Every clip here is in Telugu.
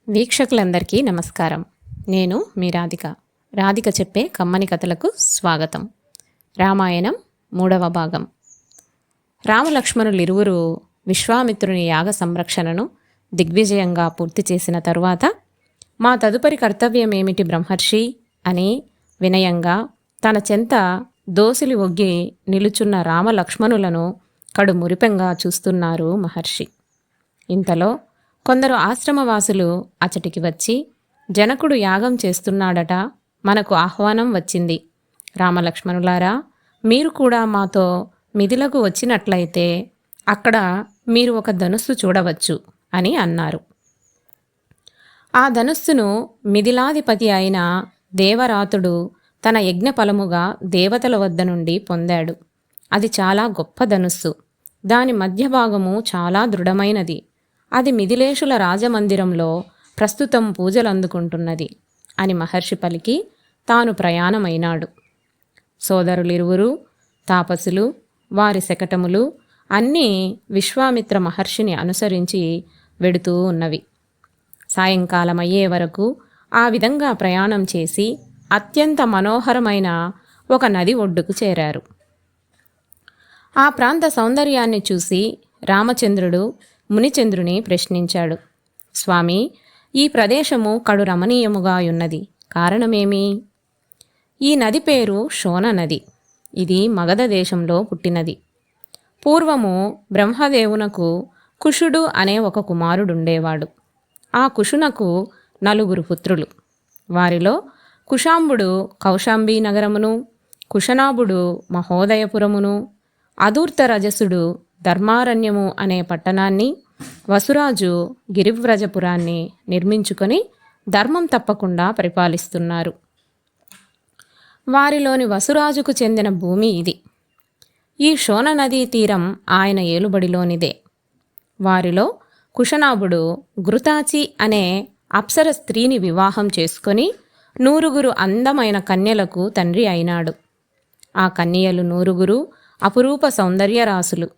వీక్షకులందరికీ నమస్కారం. నేను మీ రాధిక. రాధిక చెప్పే కమ్మని కథలకు స్వాగతం. రామాయణం 3వ భాగం. రామలక్ష్మణులిరువురు విశ్వామిత్రుని యాగ సంరక్షణను దిగ్విజయంగా పూర్తి చేసిన తరువాత, మా తదుపరి కర్తవ్యమేమిటి బ్రహ్మర్షి అని వినయంగా తన చెంత దోసిలి ఒగ్గి నిలుచున్న రామలక్ష్మణులను కడుమురిపెంగా చూస్తున్నారు మహర్షి. ఇంతలో కొందరు ఆశ్రమవాసులు అచటికి వచ్చి, జనకుడు యాగం చేస్తున్నాడట, మనకు ఆహ్వానం వచ్చింది. రామలక్ష్మణులారా, మీరు కూడా మాతో మిథిలకు వచ్చినట్లయితే అక్కడ మీరు ఒక ధనుస్సు చూడవచ్చు అని అన్నారు. ఆ ధనుస్సును మిథిలాధిపతి అయిన దేవరాతుడు తన యజ్ఞఫలముగా దేవతల వద్ద నుండి పొందాడు. అది చాలా గొప్ప ధనుస్సు. దాని మధ్య భాగము చాలా దృఢమైనది. అది మిథిలేశుల రాజమందిరంలో ప్రస్తుతం పూజలందుకుంటున్నది అని మహర్షి పలికి తాను ప్రయాణమైనాడు. సోదరులిరువురు, తాపసులు, వారి శకటములు అన్నీ విశ్వామిత్ర మహర్షిని అనుసరించి వెడుతూ ఉన్నవి. సాయంకాలమయ్యే వరకు ఆ విధంగా ప్రయాణం చేసి అత్యంత మనోహరమైన ఒక నది ఒడ్డుకు చేరారు. ఆ ప్రాంత సౌందర్యాన్ని చూసి రామచంద్రుడు మునిచంద్రుని ప్రశ్నించాడు. స్వామి, ఈ ప్రదేశము కడు రమణీయముగా ఉన్నది, కారణమేమి? ఈ నది పేరు శోణ నది. ఇది మగధ దేశంలో పుట్టినది. పూర్వము బ్రహ్మదేవునకు కుషుడు అనే ఒక కుమారుడుండేవాడు. ఆ కుషునకు 4 పుత్రులు. వారిలో కుశాంబుడు కౌశాంబీ నగరమును, కుశనాభుడు మహోదయపురమును, అధూర్తరజసుడు ధర్మారణ్యము అనే పట్టణాన్ని, వసురాజు గిరివ్రజపురాన్ని నిర్మించుకొని ధర్మం తప్పకుండా పరిపాలిస్తున్నారు. వారిలోని వసురాజుకు చెందిన భూమి ఇది. ఈ శోణ నదీ తీరం ఆయన ఏలుబడిలోనిదే. వారిలో కుశనాభుడు ఘృతాచి అనే అప్సర స్త్రీని వివాహం చేసుకొని 9 అందమైన కన్యలకు తండ్రి అయినాడు. ఆ కన్యలు 9 అపురూప సౌందర్యరాశులు.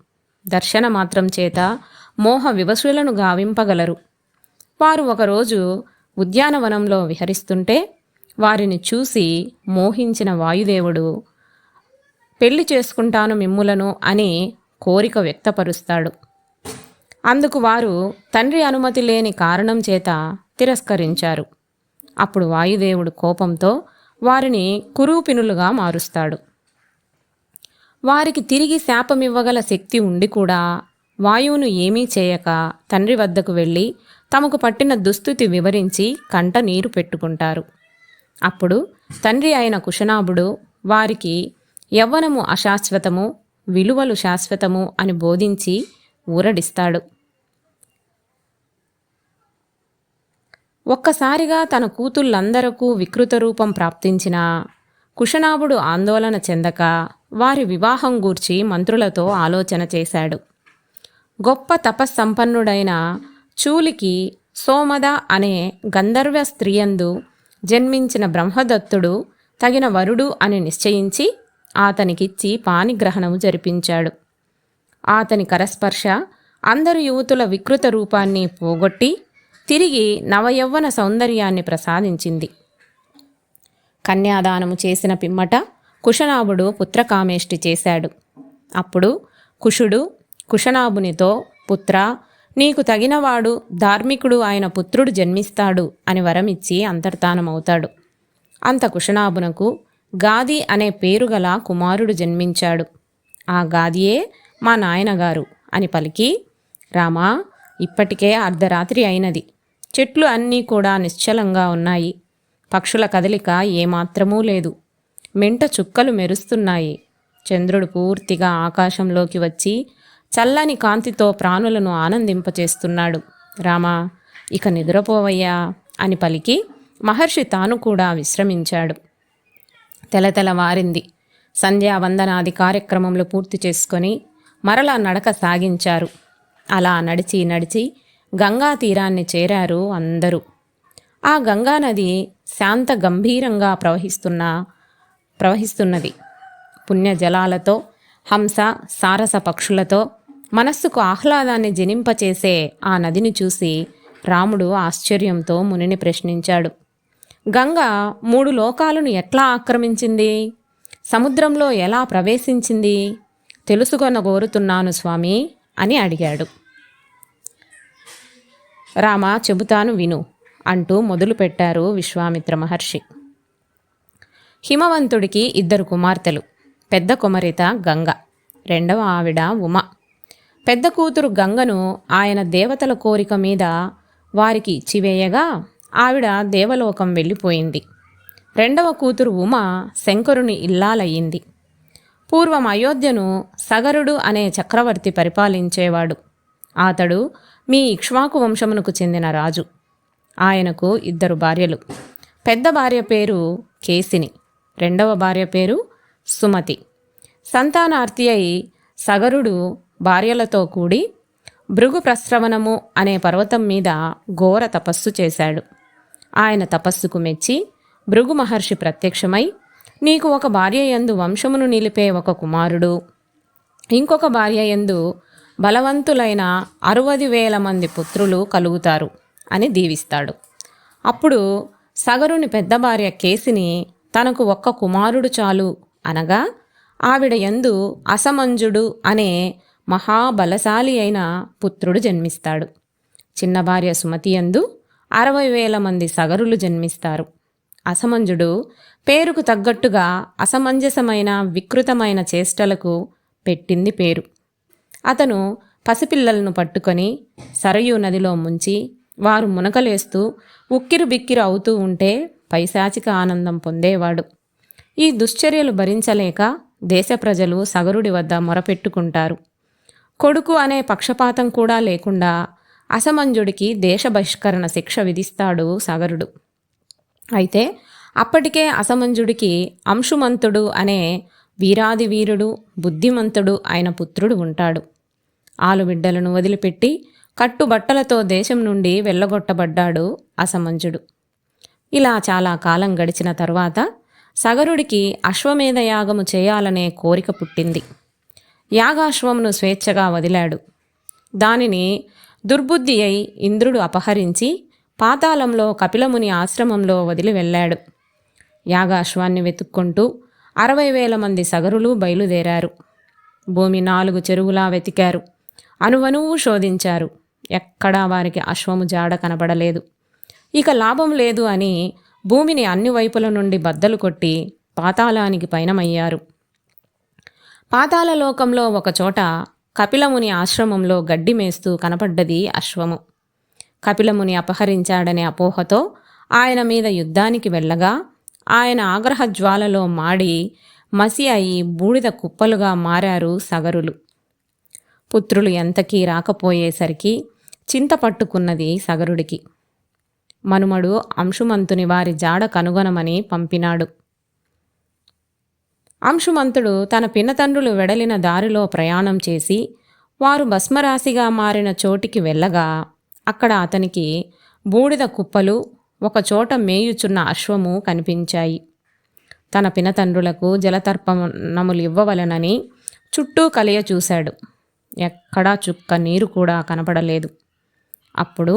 దర్శన మాత్రం చేత మోహ వివశులను గావింపగలరు. వారు ఒకరోజు ఉద్యానవనంలో విహరిస్తుంటే వారిని చూసి మోహించిన వాయుదేవుడు పెళ్లి చేసుకుంటాను మిమ్ములను అని కోరిక వ్యక్తపరుస్తాడు. అందుకు వారు తండ్రి అనుమతి లేని కారణం చేత తిరస్కరించారు. అప్పుడు వాయుదేవుడు కోపంతో వారిని కురూపినులుగా మారుస్తాడు. వారికి తిరిగి శాపమివ్వగల శక్తి ఉండి కూడా వాయువును ఏమీ చేయక తండ్రి వద్దకు వెళ్ళి తమకు పట్టిన దుస్థితి వివరించి కంట నీరు పెట్టుకుంటారు. అప్పుడు తండ్రి అయిన కుశనాభుడు వారికి యవ్వనము అశాశ్వతము, విలువలు శాశ్వతము అని బోధించి ఊరడిస్తాడు. ఒక్కసారిగా తన కూతుళ్ళందరకు వికృత రూపం ప్రాప్తించిన కుశనాభుడు ఆందోళన చెందక వారి వివాహం గూర్చి మంత్రులతో ఆలోచన చేశాడు. గొప్ప తపస్సంపన్నుడైన చూలికి సోమద అనే గంధర్వ స్త్రీయందు జన్మించిన బ్రహ్మదత్తుడు తగిన వరుడు అని నిశ్చయించి అతనికిచ్చి పాణిగ్రహణము జరిపించాడు. అతని కరస్పర్శ అందరు యువతుల వికృత రూపాన్ని పోగొట్టి తిరిగి నవయవ్వన సౌందర్యాన్ని ప్రసాదించింది. కన్యాదానము చేసిన పిమ్మట కుశనాభుడు పుత్రకామేష్టి చేశాడు. అప్పుడు కుషుడు కుశనాభునితో, పుత్ర, నీకు తగినవాడు ధార్మికుడు ఆయన పుత్రుడు జన్మిస్తాడు అని వరమిచ్చి అంతర్ధానమవుతాడు. అంత కుశనాభునకు గాది అనే పేరు గల కుమారుడు జన్మించాడు. ఆ గాదియే మా నాయనగారు అని పలికి, రామా, ఇప్పటికే అర్ధరాత్రి అయినది. చెట్లు అన్నీ కూడా నిశ్చలంగా ఉన్నాయి. పక్షుల కదలిక ఏమాత్రమూ లేదు. మెంట చుక్కలు మెరుస్తున్నాయి. చంద్రుడు పూర్తిగా ఆకాశంలోకి వచ్చి చల్లని కాంతితో ప్రాణులను ఆనందింపచేస్తున్నాడు. రామా, ఇక నిద్రపోవయ్యా అని పలికి మహర్షి తాను కూడా విశ్రమించాడు. తెలతెలవారింది. సంధ్యావందనాది కార్యక్రమంలో పూర్తి చేసుకొని మరలా నడక సాగించారు. అలా నడిచి నడిచి గంగా తీరాన్ని చేరారు అందరూ. ఆ గంగానది శాంత గంభీరంగా ప్రవహిస్తున్నది. పుణ్యజలాలతో, హంస సారస పక్షులతో మనస్సుకు ఆహ్లాదాన్ని జనింపచేసే ఆ నదిని చూసి రాముడు ఆశ్చర్యంతో మునిని ప్రశ్నించాడు. గంగ 3 లోకాలను ఎట్లా ఆక్రమించింది? సముద్రంలో ఎలా ప్రవేశించింది? తెలుసుకొనగోరుతున్నాను స్వామి అని అడిగాడు. రామ, చెబుతాను విను అంటూ మొదలుపెట్టారు విశ్వామిత్ర మహర్షి. హిమవంతుడికి 2 కుమార్తెలు. పెద్ద కుమారిత గంగ, రెండవ ఆవిడ ఉమ. పెద్ద కూతురు గంగను ఆయన దేవతల కోరిక మీద వారికి ఇచ్చివేయగా ఆవిడ దేవలోకం వెళ్ళిపోయింది. రెండవ కూతురు ఉమ శంకరుని ఇల్లాలయ్యింది. పూర్వం అయోధ్యను సగరుడు అనే చక్రవర్తి పరిపాలించేవాడు. అతడు మీ ఇక్ష్వాకు వంశమునకు చెందిన రాజు. ఆయనకు 2 భార్యలు. పెద్ద భార్య పేరు కేసిని, రెండవ భార్య పేరు సుమతి. సంతానార్థి అయి సగరుడు భార్యలతో కూడి భృగు ప్రస్రవణము అనే పర్వతం మీద ఘోర తపస్సు చేశాడు. ఆయన తపస్సుకు మెచ్చి భృగు మహర్షి ప్రత్యక్షమై, నీకు ఒక భార్య యందు వంశమును నిలిపే ఒక కుమారుడు, ఇంకొక భార్య యందు బలవంతులైన 60,000 మంది పుత్రులు కలుగుతారు అని దీవిస్తాడు. అప్పుడు సగరుని పెద్ద భార్య కేసిని తనకు ఒక్క కుమారుడు చాలు అనగా ఆవిడ యందు అసమంజుడు అనే మహాబలశాలి అయిన పుత్రుడు జన్మిస్తాడు. చిన్న భార్య సుమతి యందు 60,000 మంది సగరులు జన్మిస్తారు. అసమంజుడు పేరుకు తగ్గట్టుగా అసమంజసమైన వికృతమైన చేష్టలకు పెట్టింది పేరు. అతను పసిపిల్లలను పట్టుకొని సరయూ నదిలో ముంచి వారు మునకలేస్తూ ఉక్కిరు బిక్కిరు అవుతూ ఉంటే పైశాచిక ఆనందం పొందేవాడు. ఈ దుశ్చర్యలు భరించలేక దేశ ప్రజలు సగరుడి వద్ద మొరపెట్టుకుంటారు. కొడుకు అనే పక్షపాతం కూడా లేకుండా అసమంజుడికి దేశ బహిష్కరణ శిక్ష విధిస్తాడు సగరుడు. అయితే అప్పటికే అసమంజుడికి అంశుమంతుడు అనే వీరాది వీరుడు, బుద్ధిమంతుడు అయిన పుత్రుడు ఉంటాడు. ఆలుబిడ్డలను వదిలిపెట్టి కట్టుబట్టలతో దేశం నుండి వెళ్ళగొట్టబడ్డాడు అసమంజుడు. ఇలా చాలా కాలం గడిచిన తర్వాత సగరుడికి అశ్వమేధ యాగము చేయాలనే కోరిక పుట్టింది. యాగాశ్వమును స్వేచ్ఛగా వదిలాడు. దానిని దుర్బుద్ధి అయి ఇంద్రుడు అపహరించి పాతాళంలో కపిలముని ఆశ్రమంలో వదిలి వెళ్ళాడు. యాగాశ్వాన్ని వెతుక్కుంటూ 60,000 మంది సగరులు బయలుదేరారు. భూమి 4 చెరువులా వెతికారు. అణువణువు శోధించారు. ఎక్కడా వారికి అశ్వము జాడ కనబడలేదు. ఇక లాభం లేదు అని భూమిని అన్ని వైపుల నుండి బద్దలు కొట్టి పాతాళానికి పయనమయ్యారు. పాతాళలోకంలో ఒకచోట కపిలముని ఆశ్రమంలో గడ్డి మేస్తూ కనపడ్డది అశ్వము. కపిలముని అపహరించాడనే అపోహతో ఆయన మీద యుద్ధానికి వెళ్ళగా ఆయన ఆగ్రహజ్వాలలో మాడి మసి అయి బూడిద కుప్పలుగా మారారు సగరులు. పుత్రులు ఎంతకీ రాకపోయేసరికి చింత పట్టుకున్నది సగరుడికి. మనుమడు అంశుమంతుని వారి జాడ కనుగొనమని పంపినాడు. అంశుమంతుడు తన పినతండ్రులు వెడలిన దారిలో ప్రయాణం చేసి వారు భస్మరాశిగా మారిన చోటికి వెళ్ళగా అక్కడ అతనికి బూడిద కుప్పలు, ఒకచోట మేయుచున్న అశ్వము కనిపించాయి. తన పినతండ్రులకు జలతర్పణములు ఇవ్వవలనని చుట్టూ కలియ చూశాడు. ఎక్కడా చుక్క నీరు కూడా కనపడలేదు. అప్పుడు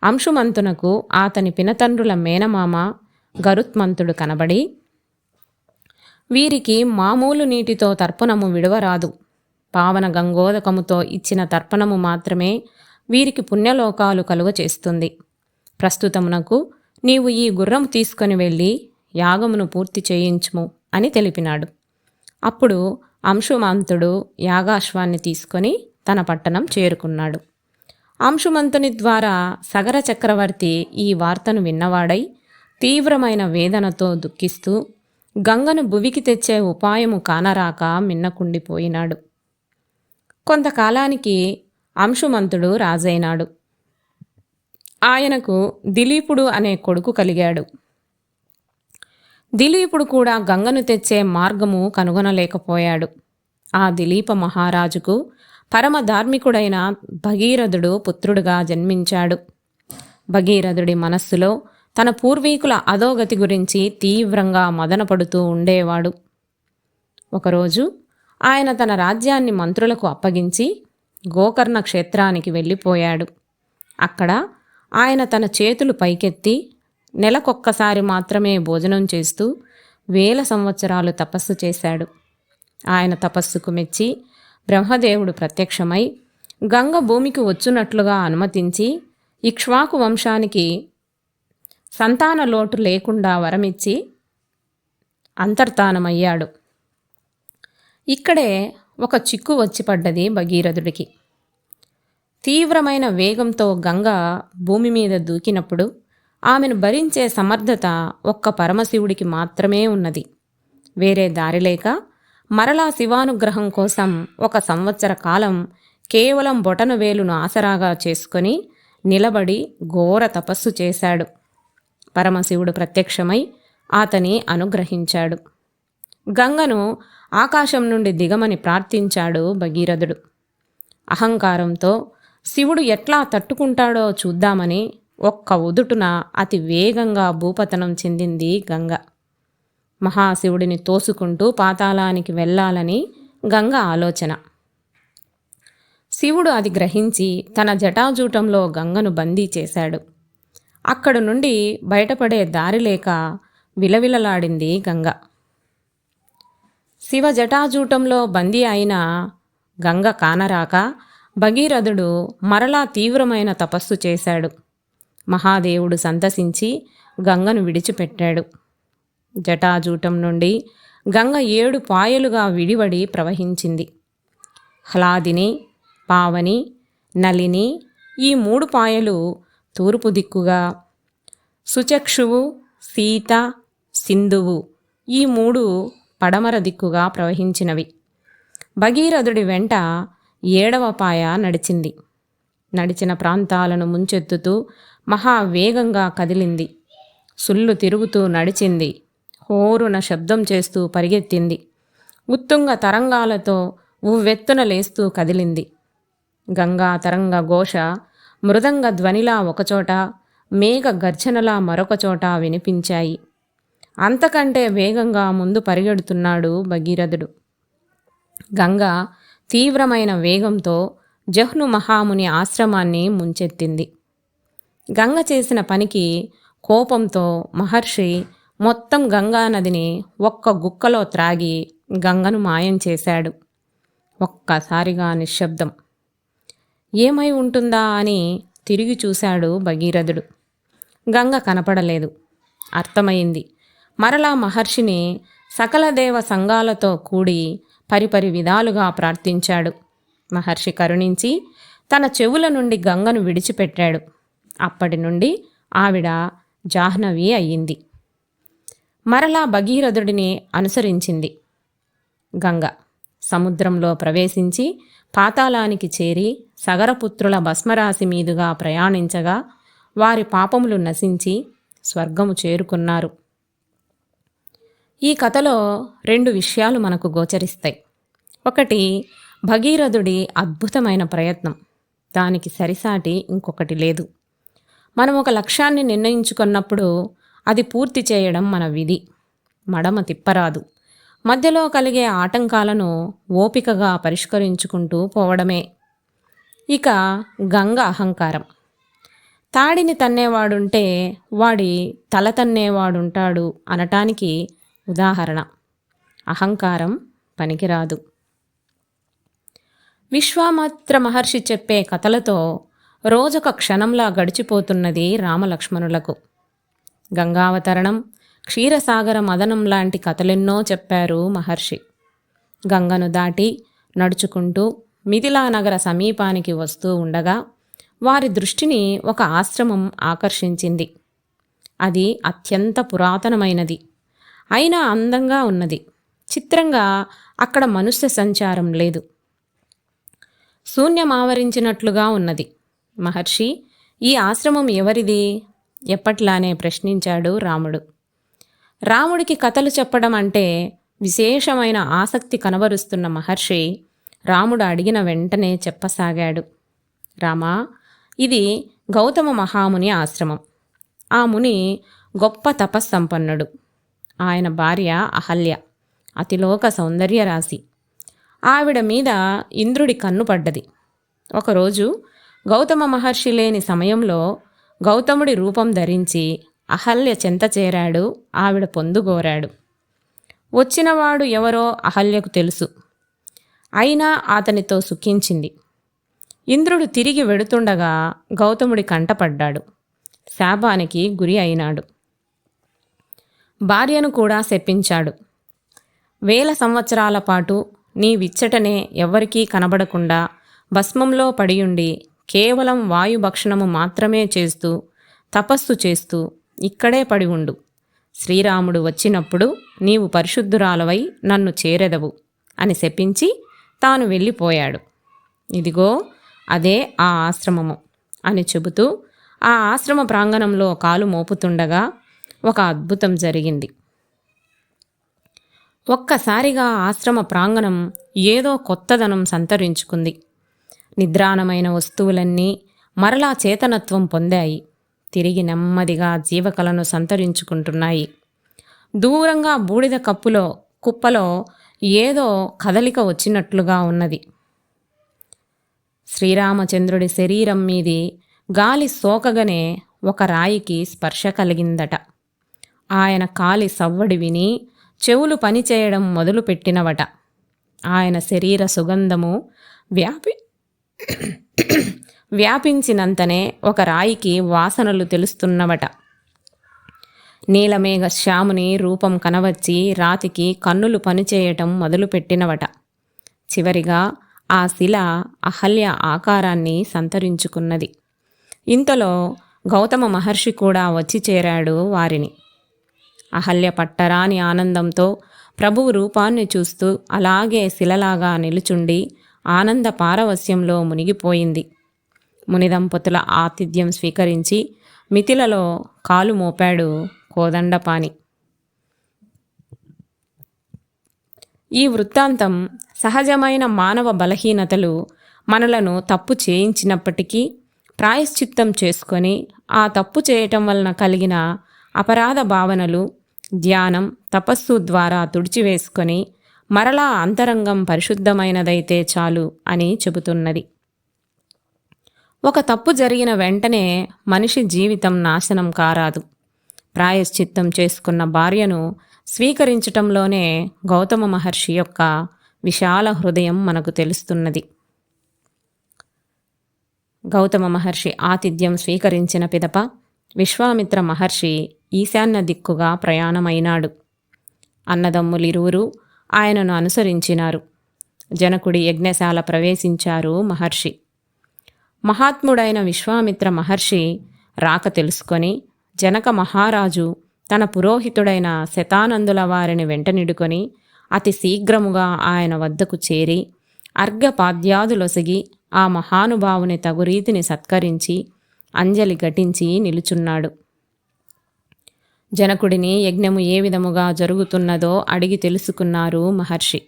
అంశుమంతునకు అతని పినతండ్రుల మేనమామ గరుత్మంతుడు కనబడి, వీరికి మామూలు నీటితో తర్పణము విడవరాదు. పావన గంగోదకముతో ఇచ్చిన తర్పణము మాత్రమే వీరికి పుణ్యలోకాలు కలుగ చేస్తుంది. ప్రస్తుతమునకు నీవు ఈ గుర్రము తీసుకొని వెళ్ళి యాగమును పూర్తి చేయించుము అని తెలిపినాడు. అప్పుడు అంశుమంతుడు యాగాశ్వాన్ని తీసుకొని తన పట్టణం చేరుకున్నాడు. అంశుమంతుని ద్వారా సగర చక్రవర్తి ఈ వార్తను విన్నవాడై తీవ్రమైన వేదనతో దుఃఖిస్తూ గంగను భువికి తెచ్చే ఉపాయము కానరాక మిన్నకుండిపోయినాడు. కొంతకాలానికి అంశుమంతుడు రాజైనాడు. ఆయనకు దిలీపుడు అనే కొడుకు కలిగాడు. దిలీపుడు కూడా గంగను తెచ్చే మార్గము కనుగొనలేకపోయాడు. ఆ దిలీప మహారాజుకు పరమ ధార్మికుడైన భగీరథుడు పుత్రుడుగా జన్మించాడు. భగీరథుడి మనస్సులో తన పూర్వీకుల అధోగతి గురించి తీవ్రంగా మదనపడుతూ ఉండేవాడు. ఒకరోజు ఆయన తన రాజ్యాన్ని మంత్రులకు అప్పగించి గోకర్ణ క్షేత్రానికి వెళ్ళిపోయాడు. అక్కడ ఆయన తన చేతులు పైకెత్తి నెలకొక్కసారి మాత్రమే భోజనం చేస్తూ 1000 సంవత్సరాలు తపస్సు చేశాడు. ఆయన తపస్సుకు మెచ్చి బ్రహ్మదేవుడు ప్రత్యక్షమై గంగ భూమికి వచ్చునట్లుగా అనుమతించి ఇక్ష్వాకు వంశానికి సంతాన లోటు లేకుండా వరమిచ్చి అంతర్ధానమయ్యాడు. ఇక్కడే ఒక చిక్కు వచ్చి పడ్డది భగీరథుడికి. తీవ్రమైన వేగంతో గంగ భూమి మీద దూకినప్పుడు ఆమెను భరించే సమర్థత ఒక్క పరమశివుడికి మాత్రమే ఉన్నది. వేరే దారి లేక మరలా శివానుగ్రహం కోసం 1 సంవత్సర కాలం కేవలం బొటన వేలును ఆసరాగా చేసుకొని నిలబడి ఘోర తపస్సు చేశాడు. పరమశివుడు ప్రత్యక్షమై అతని అనుగ్రహించాడు. గంగను ఆకాశం నుండి దిగమని ప్రార్థించాడు భగీరథుడు. అహంకారంతో శివుడు ఎట్లా తట్టుకుంటాడో చూద్దామని ఒక్క ఉదుటున అతి వేగంగా భూపతనం చెందింది గంగ. మహాశివుడిని తోసుకుంటూ పాతాళానికి వెళ్ళాలని గంగ ఆలోచన. శివుడు అది గ్రహించి తన జటాజూటంలో గంగను బందీ చేశాడు. అక్కడి నుండి బయటపడే దారి లేక విలవిలలాడింది గంగ. శివ జటాజూటంలో బందీ అయిన గంగ కానరాక భగీరథుడు మరలా తీవ్రమైన తపస్సు చేశాడు. మహాదేవుడు సంతసించి గంగను విడిచిపెట్టాడు. జటాజూటం నుండి గంగ 7 పాయలుగా విడివడి ప్రవహించింది. హ్లాదిని, పావని, నలిని ఈ 3 పాయలు తూర్పు దిక్కుగా, సుచక్షువు, సీత, సింధువు ఈ 3 పడమర దిక్కుగా ప్రవహించినవి. భగీరథుడి వెంట 7వ పాయ నడిచింది. నడిచిన ప్రాంతాలను ముంచెత్తుతూ మహావేగంగా కదిలింది. సుళ్ళు తిరుగుతూ నడిచింది. హోరున శబ్దం చేస్తూ పరిగెత్తింది. ఉత్తుంగ తరంగాలతో ఉవ్వెత్తున లేస్తూ కదిలింది. గంగా తరంగ ఘోష మృదంగ ధ్వనిలా ఒకచోట, మేఘ గర్జనలా మరొకచోట వినిపించాయి. అంతకంటే వేగంగా ముందు పరిగెడుతున్నాడు భగీరథుడు. గంగ తీవ్రమైన వేగంతో జహ్ను మహాముని ఆశ్రమాన్ని ముంచెత్తింది. గంగ చేసిన పనికి కోపంతో మహర్షి మొత్తం గంగానదిని ఒక్క గుక్కలో త్రాగి గంగను మాయం చేశాడు. ఒక్కసారిగా నిశ్శబ్దం. ఏమై ఉంటుందా అని తిరిగి చూశాడు భగీరథుడు. గంగ కనపడలేదు. అర్థమైంది. మరలా మహర్షిని సకల దేవ సంఘాలతో కూడి పరిపరి విధాలుగా ప్రార్థించాడు. మహర్షి కరుణించి తన చెవుల నుండి గంగను విడిచిపెట్టాడు. అప్పటి నుండి ఆవిడ జాహ్నవి అయ్యింది. మరలా భగీరథుడిని అనుసరించింది గంగ. సముద్రంలో ప్రవేశించి పాతాళానికి చేరి సగరపుత్రుల భస్మరాశి మీదుగా ప్రయాణించగా వారి పాపములు నశించి స్వర్గము చేరుకున్నారు. ఈ కథలో 2 విషయాలు మనకు గోచరిస్తాయి. ఒకటి, భగీరథుడి అద్భుతమైన ప్రయత్నం. దానికి సరిసాటి ఇంకొకటి లేదు. మనం ఒక లక్ష్యాన్ని నిర్ణయించుకున్నప్పుడు అది పూర్తి చేయడం మన విధి. మడమ తిప్పరాదు. మధ్యలో కలిగే ఆటంకాలను ఓపికగా పరిష్కరించుకుంటూ పోవడమే. ఇక గంగ అహంకారం. తాడిని తన్నేవాడుంటే వాడి తల తన్నేవాడుంటాడు అనటానికి ఉదాహరణ. అహంకారం పనికిరాదు. విశ్వామిత్ర మహర్షి చెప్పే కథలతో రోజొక క్షణంలా గడిచిపోతున్నది రామలక్ష్మణులకు. గంగావతరణం, క్షీరసాగర మదనం లాంటి కథలెన్నో చెప్పారు మహర్షి. గంగను దాటి నడుచుకుంటూ మిథిలా నగర సమీపానికి వస్తూ ఉండగా వారి దృష్టిని ఒక ఆశ్రమం ఆకర్షించింది. అది అత్యంత పురాతనమైనది, అయినా అందంగా ఉన్నది. చిత్రంగా అక్కడ మనుష్య సంచారం లేదు. శూన్యమావరించినట్లుగా ఉన్నది. మహర్షి, ఈ ఆశ్రమం ఎవరిది? ఎప్పట్లానే ప్రశ్నించాడు రాముడు. రాముడికి కథలు చెప్పడం అంటే విశేషమైన ఆసక్తి కనబరుస్తున్న మహర్షి రాముడు అడిగిన వెంటనే చెప్పసాగాడు. రామా, ఇది గౌతమ మహాముని ఆశ్రమం. ఆ ముని గొప్ప తపస్సంపన్నుడు. ఆయన భార్య అహల్య అతిలోక సౌందర్యరాశి. ఆవిడ మీద ఇంద్రుడి కన్ను పడ్డది. ఒకరోజు గౌతమ మహర్షి లేని సమయంలో గౌతముడి రూపం ధరించి అహల్య చెంత చేరాడు. ఆవిడ పొందుగోరాడు. వచ్చినవాడు ఎవరో అహల్యకు తెలుసు. అయినా అతనితో సుఖించింది. ఇంద్రుడు తిరిగి వెడుతుండగా గౌతముడి కంటపడ్డాడు. శాపానికి గురి అయినాడు. భార్యను కూడా శపించాడు. 1000 సంవత్సరాల పాటు నీ విచ్చటనే ఎవ్వరికీ కనబడకుండా భస్మంలో పడియుండి కేవలం వాయుభక్షణము మాత్రమే చేస్తూ తపస్సు చేస్తూ ఇక్కడే పడి ఉండు. శ్రీరాముడు వచ్చినప్పుడు నీవు పరిశుద్ధురాలవై నన్ను చేరెదవు అని శపించి తాను వెళ్ళిపోయాడు. ఇదిగో అదే ఆ ఆశ్రమము అని చెబుతూ ఆ ఆశ్రమ ప్రాంగణంలో కాలు మోపుతుండగా ఒక అద్భుతం జరిగింది. ఒక్కసారిగా ఆశ్రమ ప్రాంగణం ఏదో కొత్తదనం సంతరించుకుంది. నిద్రాణమైన వస్తువులన్నీ మరలా చేతనత్వం పొందాయి. తిరిగి నెమ్మదిగా జీవకలను సంతరించుకుంటున్నాయి. దూరంగా బూడిద కుప్పలో ఏదో కదలిక వచ్చినట్లుగా ఉన్నది. శ్రీరామచంద్రుడి శరీరం మీది గాలి సోకగానే ఒక రాయికి స్పర్శ కలిగిందట. ఆయన కాలి సవ్వడి విని చెవులు పనిచేయడం మొదలుపెట్టినవట. ఆయన శరీర సుగంధము వ్యాపించినంతనే ఒక రాయికి వాసనలు తెలుస్తున్నవట. నీలమేఘ శ్యాముని రూపం కనవచ్చి రాతికి కన్నులు పనిచేయటం మొదలుపెట్టినవట. చివరిగా ఆ శిల అహల్య ఆకారాన్ని సంతరించుకున్నది. ఇంతలో గౌతమ మహర్షి కూడా వచ్చి చేరాడు వారిని. అహల్య పట్టరాని ఆనందంతో ప్రభువు రూపాన్ని చూస్తూ అలాగే శిలలాగా నిలుచుండి ఆనంద పారవస్యంలో మునిగిపోయింది. మునిదంపతుల ఆతిథ్యం స్వీకరించి మిథిలలో కాలు మోపాడు కోదండపాణి. ఈ వృత్తాంతం సహజమైన మానవ బలహీనతలు మనలను తప్పు చేయించినప్పటికీ ప్రాయశ్చిత్తం చేసుకొని ఆ తప్పు చేయటం వలన కలిగిన అపరాధ భావనలు ధ్యానం తపస్సు ద్వారా తుడిచివేసుకొని మరలా అంతరంగం పరిశుద్ధమైనదైతే చాలు అని చెబుతున్నది. ఒక తప్పు జరిగిన వెంటనే మనిషి జీవితం నాశనం కారాదు. ప్రాయశ్చిత్తం చేసుకున్న భార్యను స్వీకరించటంలోనే గౌతమ మహర్షి యొక్క విశాల హృదయం మనకు తెలుస్తున్నది. గౌతమ మహర్షి ఆతిథ్యం స్వీకరించిన పిదప విశ్వామిత్ర మహర్షి ఈశాన్య దిక్కుగా ప్రయాణమైనాడు. అన్నదమ్ములిరువురు ఆయనను అనుసరించినారు. జనకుడి యజ్ఞశాల ప్రవేశించారు మహర్షి. మహాత్ముడైన విశ్వామిత్ర మహర్షి రాక తెలుసుకొని జనక మహారాజు తన పురోహితుడైన శతానందుల వారిని వెంటనిడుకొని అతి శీఘ్రముగా ఆయన వద్దకు చేరి అర్ఘ్యపాద్యాదులొసగి ఆ మహానుభావుని తగురీతిని సత్కరించి అంజలి ఘటించి నిలుచున్నాడు. జనకుడిని యజ్ఞము ఏ విధముగా జరుగుతున్నదో అడిగి తెలుసుకున్నారు మహర్షి.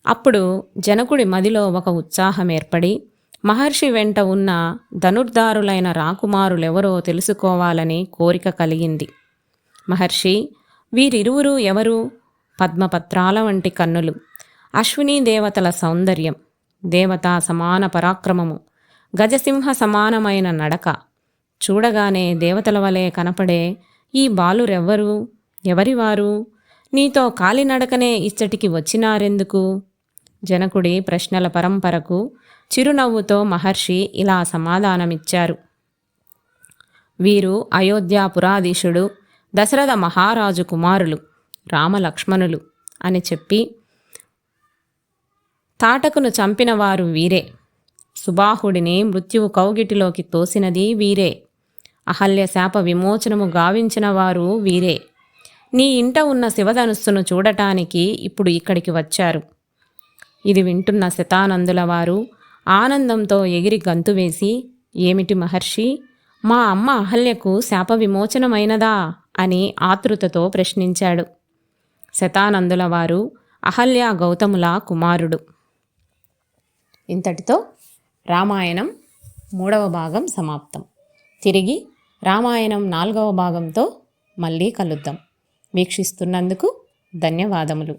అప్పుడు జనకుడి మదిలో ఒక ఉత్సాహం ఏర్పడి మహర్షి వెంట ఉన్న ధనుర్ధారులైన రాకుమారులెవరో తెలుసుకోవాలని కోరిక కలిగింది. మహర్షి, వీరిరువురు ఎవరు? పద్మపత్రాల వంటి కన్నులు, అశ్వినీ దేవతల సౌందర్యం, దేవతా సమాన పరాక్రమము, గజసింహ సమానమైన నడక, చూడగానే దేవతల వలె కనపడే ఈ బాలురెవ్వరు? ఎవరివారు? నీతో కాలినడకనే ఇచ్చటికి వచ్చినారెందుకు? జనకుడి ప్రశ్నల పరంపరకు చిరునవ్వుతో మహర్షి ఇలా సమాధానమిచ్చారు. వీరు అయోధ్యాపురాధీశుడు దశరథ మహారాజు కుమారులు రామలక్ష్మణులు అని చెప్పి, తాటకును చంపినవారు వీరే, సుబాహుడిని మృత్యువు కౌగిటిలోకి తోసినది వీరే, అహల్య శాప విమోచనము గావించిన వారు వీరే. నీ ఇంట ఉన్న శివధనుస్సును చూడటానికి ఇప్పుడు ఇక్కడికి వచ్చారు. ఇది వింటున్న శతానందుల వారు ఆనందంతో ఎగిరి గంతువేసి, ఏమిటి మహర్షి, మా అమ్మ అహల్యకు శాప విమోచనమైనదా అని ఆతృతతో ప్రశ్నించాడు. శతానందుల వారు అహల్య గౌతముల కుమారుడు. ఇంతటితో రామాయణం 3వ భాగం సమాప్తం. తిరిగి రామాయణం 4వ భాగంతో మళ్ళీ కలుద్దాం. వీక్షిస్తున్నందుకు ధన్యవాదములు.